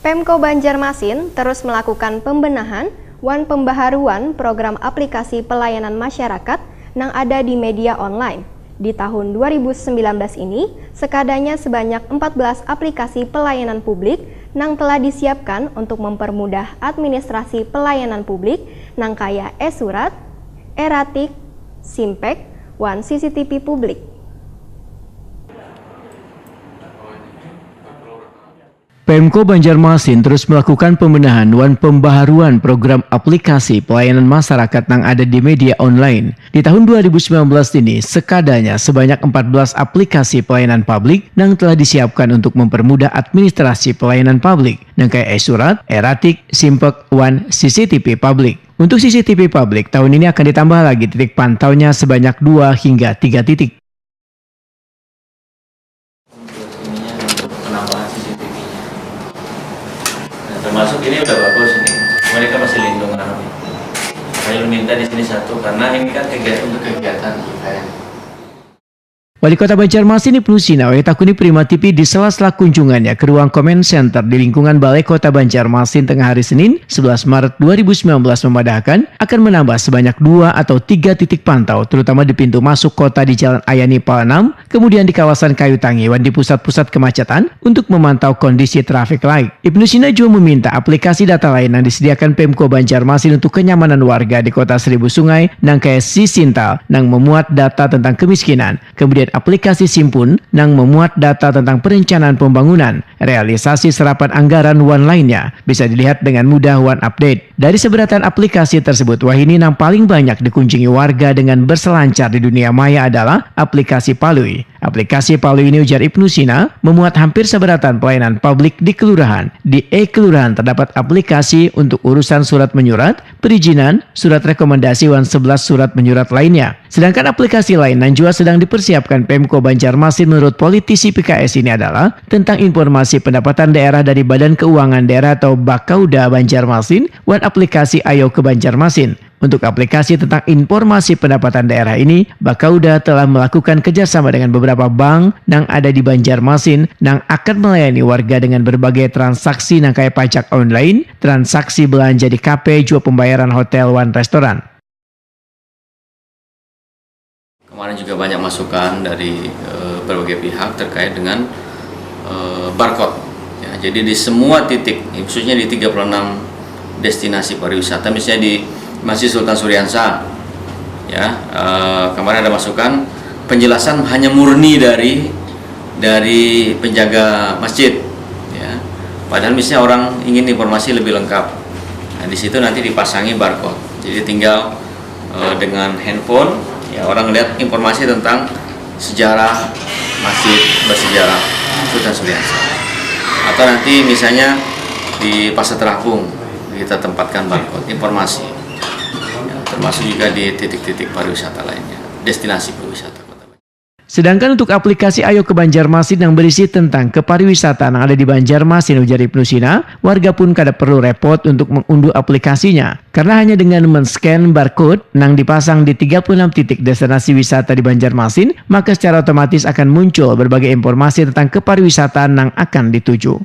Pemko Banjarmasin terus melakukan pembenahan wan pembaharuan program aplikasi pelayanan masyarakat yang ada di media online. Di tahun 2019 ini, sekadanya sebanyak 14 aplikasi pelayanan publik yang telah disiapkan untuk mempermudah administrasi pelayanan publik yang kaya e-surat, e-ratik, simpek, wan CCTV publik. Pemko Banjarmasin terus melakukan pembenahan dan pembaharuan program aplikasi pelayanan masyarakat yang ada di media online. Di tahun 2019 ini, sekadanya sebanyak 14 aplikasi pelayanan publik yang telah disiapkan untuk mempermudah administrasi pelayanan publik, yang kayak e-surat, e-ratik, simpek, wan CCTV publik. Untuk CCTV publik, tahun ini akan ditambah lagi titik pantaunya sebanyak 2 hingga 3 titik. Termasuk ini udah bagus ini, mereka masih lindung kami. Saya minta di sini satu karena ini kan kegiatan untuk kegiatan kita ya. Wali Kota Banjarmasin Ibnu Sina takuni Prima TV di sela-sela kunjungannya ke ruang comment center di lingkungan Balai Kota Banjarmasin tengah hari Senin 11 Maret 2019 memadahkan akan menambah sebanyak 2 atau 3 titik pantau terutama di pintu masuk kota di Jalan Ayani Pal 6, kemudian di kawasan Kayu Tangi dan di pusat-pusat kemacetan untuk memantau kondisi traffic light. Ibnu Sina juga meminta aplikasi data lain yang disediakan Pemko Banjarmasin untuk kenyamanan warga di Kota Seribu Sungai yang kayak Sisintal yang memuat data tentang kemiskinan, kemudian aplikasi Simpun yang memuat data tentang perencanaan pembangunan, realisasi serapan anggaran wan lainnya bisa dilihat dengan mudah wan update. Dari seberatan aplikasi tersebut, wahini yang paling banyak dikunjungi warga dengan berselancar di dunia maya adalah aplikasi Palui. Aplikasi Palui ini, ujar Ibnu Sina, memuat hampir seberatan pelayanan publik di kelurahan. Di e-kelurahan terdapat aplikasi untuk urusan surat menyurat, perizinan, surat rekomendasi dan 11 surat menyurat lainnya. Sedangkan aplikasi lain yang juga sedang dipersiapkan Pemko Banjarmasin menurut politisi PKS ini adalah tentang informasi pendapatan daerah dari Badan Keuangan Daerah atau Bakauda Banjarmasin dan aplikasi Ayo ke Banjarmasin. Untuk aplikasi tentang informasi pendapatan daerah ini, Bakauda telah melakukan kerjasama dengan beberapa bank yang ada di Banjarmasin yang akan melayani warga dengan berbagai transaksi yang kayak pajak online, transaksi belanja di kafe, juga pembayaran hotel dan restoran. Kemarin juga banyak masukan dari berbagai pihak terkait dengan barcode. Ya, jadi di semua titik, khususnya di 36 destinasi pariwisata, misalnya di Masjid Sultan Suriansa, ya kemarin ada masukan penjelasan hanya murni dari penjaga masjid, ya. Padahal misalnya orang ingin informasi lebih lengkap, nah di situ nanti dipasangi barcode, jadi tinggal dengan handphone, ya orang lihat informasi tentang sejarah masjid bersejarah Sultan Suriansa, atau nanti misalnya di Pasar Terapung kita tempatkan barcode informasi. Termasuk juga di titik-titik pariwisata lainnya, destinasi pariwisata kota. Sedangkan untuk aplikasi Ayo ke Banjarmasin yang berisi tentang kepariwisataan yang ada di Banjarmasin, ujar Ibnu Sina, warga pun kada perlu repot untuk mengunduh aplikasinya. Karena hanya dengan men-scan barcode yang dipasang di 36 titik destinasi wisata di Banjarmasin, maka secara otomatis akan muncul berbagai informasi tentang kepariwisataan yang akan dituju.